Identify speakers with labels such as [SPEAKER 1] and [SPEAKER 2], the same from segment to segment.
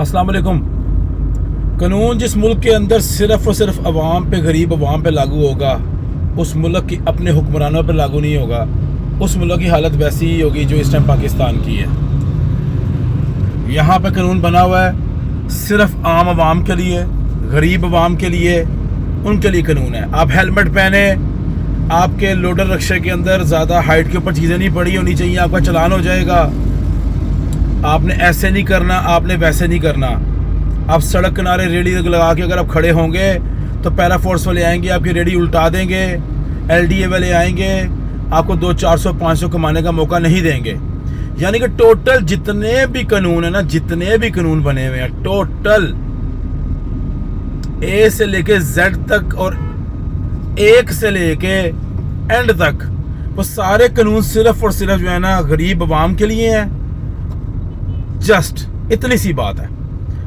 [SPEAKER 1] अस्सलाम वालेकुम। कानून जिस मुल्क के अंदर सिर्फ़ और सिर्फ अवाम पे, गरीब अवाम पे लागू होगा, उस मुल्क की अपने हुक्मरानों पर लागू नहीं होगा। उस मुल्क की हालत वैसी ही होगी जो इस टाइम पाकिस्तान की है। यहाँ पे कानून बना हुआ है सिर्फ आम अवाम के लिए, गरीब अवाम के लिए, उनके लिए कानून है। आप हेलमेट पहने, आपके लोडर रक्शे के अंदर ज़्यादा हाइट के ऊपर चीज़ें नहीं पड़ी होनी चाहिए, आपका चालान हो जाएगा। आपने ऐसे नहीं करना, आपने वैसे नहीं करना। आप सड़क किनारे रेडी लगा के अगर आप खड़े होंगे तो पैरा फोर्स वाले आएंगे, आपकी रेडी उल्टा देंगे। LDA वाले आएंगे, आपको 200-400-500 कमाने का मौका नहीं देंगे। यानी कि टोटल जितने भी कानून है ना, जितने भी कानून बने हुए हैं, टोटल A से लेके Z तक और 1 से लेके एंड तक, वो सारे कानून सिर्फ और सिर्फ जो है ना गरीब अवाम के लिए हैं। जस्ट इतनी सी बात है।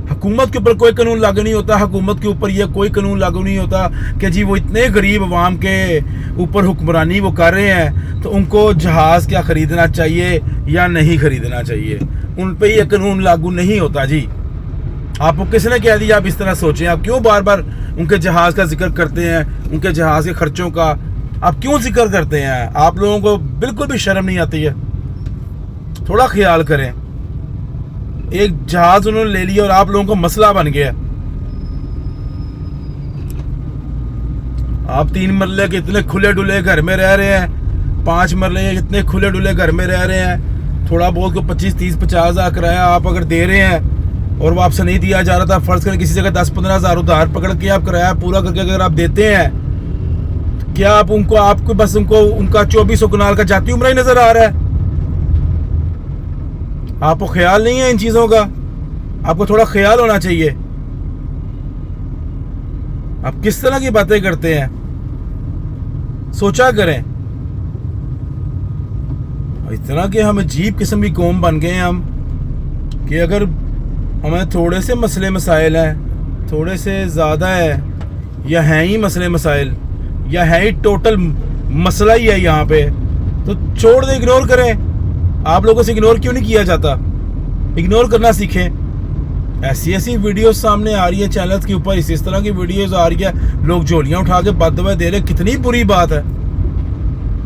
[SPEAKER 1] हुकूमत के ऊपर कोई कानून लागू नहीं होता। हुकूमत के ऊपर ये कोई कानून लागू नहीं होता कि जी वो इतने गरीब अवाम के ऊपर हुक्मरानी वो कर रहे हैं तो उनको जहाज़ क्या ख़रीदना चाहिए या नहीं ख़रीदना चाहिए। उन पे ये कानून लागू नहीं होता जी। आपको किसने कह दिया आप इस तरह सोचें? आप क्यों बार बार उनके जहाज़ का जिक्र करते हैं, उनके जहाज़ के खर्चों का आप क्यों जिक्र करते हैं? आप लोगों को बिल्कुल भी शर्म नहीं आती है? थोड़ा ख्याल करें। एक जहाज उन्होंने ले लिया और आप लोगों को मसला बन गया। आप 3 मरले के इतने खुले डुले घर में रह रहे हैं, 5 मरले के इतने खुले डुले घर में रह रहे हैं। थोड़ा बहुत को 25, 30, 50 हज़ार किराया आप अगर दे रहे हैं और वो आपसे नहीं दिया जा रहा था, फर्ज करें किसी जगह 10-15 हज़ार उधार पकड़ के आप किराया पूरा करके अगर आप देते हैं, तो क्या आप उनको, आपको बस उनको उनका 2400 कनाल का जाती उम्र ही नजर आ रहा है? आपको ख्याल नहीं है इन चीजों का? आपको थोड़ा ख्याल होना चाहिए। आप किस तरह की बातें करते हैं, सोचा करें। इतना कि हम अजीब किस्म की कौम बन गए हैं हम, कि अगर हमें थोड़े से मसले मसाइल हैं, थोड़े से ज़्यादा है, या हैं ही मसले मसाइल, या है ही टोटल मसला ही है यहाँ पे, तो छोड़ दे, इग्नोर करें। आप लोगों से इग्नोर क्यों नहीं किया जाता? इग्नोर करना सीखें। ऐसी वीडियोस सामने आ रही है चैनल के ऊपर, इस तरह की वीडियोस आ रही है, लोग झोलियां उठा के बददुआ दे रहे। कितनी बुरी बात है,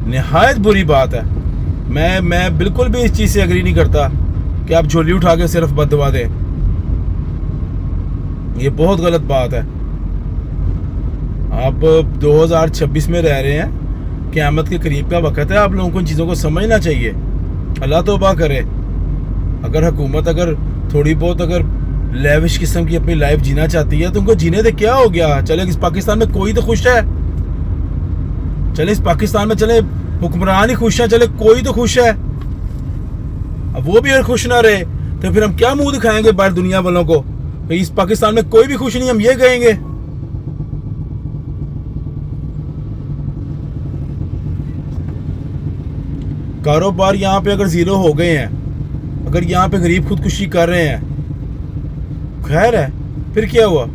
[SPEAKER 1] निहायत बुरी बात है। मैं बिल्कुल भी इस चीज़ से एग्री नहीं करता कि आप झोली उठा के सिर्फ बददुआ दें। ये बहुत गलत बात है। आप 2026 में रह रहे हैं, क़यामत के करीब का वक्त है। आप लोगों को इन चीज़ों को समझना चाहिए। अल्लाह तौबा करे। अगर हुकूमत अगर थोड़ी बहुत अगर लेविश किस्म की अपनी लाइफ जीना चाहती है तो उनको जीने दे। क्या हो गया? चले इस पाकिस्तान में कोई तो खुश है? चले इस पाकिस्तान में, चले हुक्मरान ही खुश है, चले कोई तो खुश है। अब वो भी अगर खुश ना रहे तो फिर हम क्या मुंह दिखाएंगे बाहर दुनिया वालों को? इस पाकिस्तान में कोई भी खुश नहीं, हम ये कहेंगे? कारोबार यहाँ पे अगर ज़ीरो हो गए हैं, अगर यहाँ पे गरीब खुदकुशी कर रहे हैं, खैर है, फिर क्या हुआ?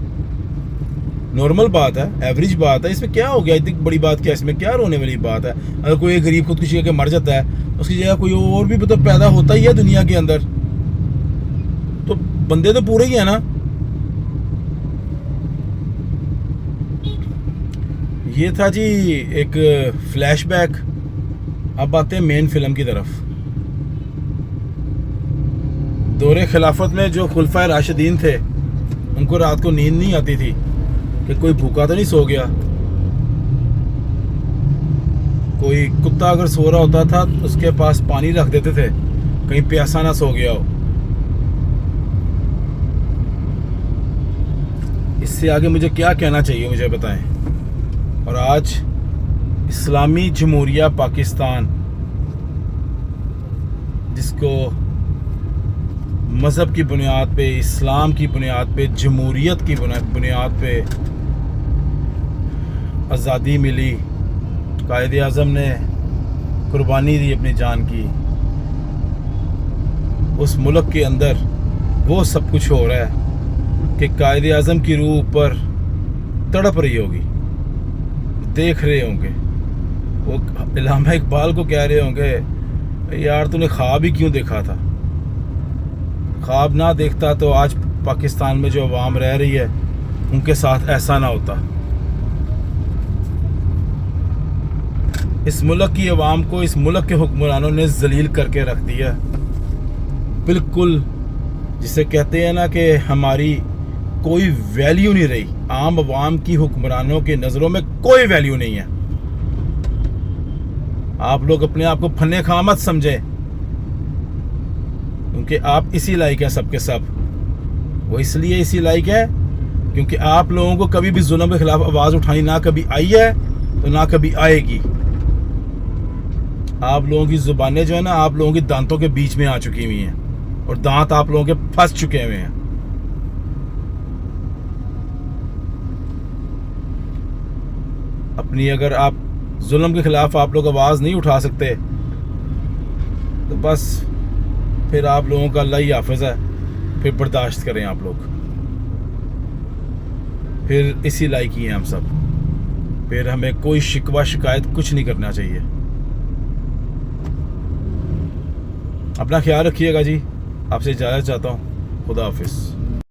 [SPEAKER 1] नॉर्मल बात है, एवरेज बात है। इसमें क्या हो गया? इतनी बड़ी बात क्या, इसमें क्या रोने वाली बात है? अगर कोई गरीब खुदकुशी करके मर जाता है, उसकी जगह कोई और भी तो पैदा होता ही है दुनिया के अंदर, तो बंदे तो पूरे ही है ना। ये था जी एक फ्लैशबैक। अब आते हैं मेन फिल्म की तरफ। दौरे खिलाफत में जो खुलफाए राशिदीन थे, उनको रात को नींद नहीं आती थी कि कोई भूखा तो नहीं सो गया। कोई कुत्ता अगर सो रहा होता था तो उसके पास पानी रख देते थे, कहीं प्यासा ना सो गया हो। इससे आगे मुझे क्या कहना चाहिए, मुझे बताएं। और आज इस्लामी जमहूरिया पाकिस्तान, जिसको मज़हब की बुनियाद पे, इस्लाम की बुनियाद पे, जमहूरियत की बुनियाद पे आज़ादी मिली, कायदे आज़म ने कुर्बानी दी अपनी जान की, उस मुल्क के अंदर वो सब कुछ हो रहा है कि कायदे आज़म की रूह ऊपर तड़प रही होगी, देख रहे होंगे। वो इल्हामा इकबाल को कह रहे होंगे, यार तूने ख्वाब ही क्यों देखा था? ख्वाब ना देखता तो आज पाकिस्तान में जो अवाम रह रही है उनके साथ ऐसा ना होता। इस मुल्क की अवाम को इस मुल्क के हुक्मरानों ने जलील करके रख दिया, बिल्कुल जिसे कहते हैं ना कि हमारी कोई वैल्यू नहीं रही। आम अवाम की हुक्मरानों के नज़रों में कोई वैल्यू नहीं है। आप लोग अपने आप को फन्ने खा मत समझें, क्योंकि आप इसी लायक हैं सबके सब। वो इसलिए इसी लायक है क्योंकि आप लोगों को कभी भी जुल्म के खिलाफ आवाज़ उठानी ना कभी आई है तो ना कभी आएगी। आप लोगों की जुबानें जो है ना आप लोगों की दांतों के बीच में आ चुकी हुई हैं और दांत आप लोगों के फंस चुके हुए हैं। अपनी अगर आप जुल्म के खिलाफ आप लोग आवाज़ नहीं उठा सकते तो बस फिर आप लोगों का अल्लाह ही हाफिज़ है, फिर बर्दाश्त करें आप लोग। फिर इसी लायक ही हैं हम सब, फिर हमें कोई शिकवा शिकायत कुछ नहीं करना चाहिए। अपना ख्याल रखिएगा जी, आपसे इजाज़त चाहता हूँ। खुदा हाफिज़।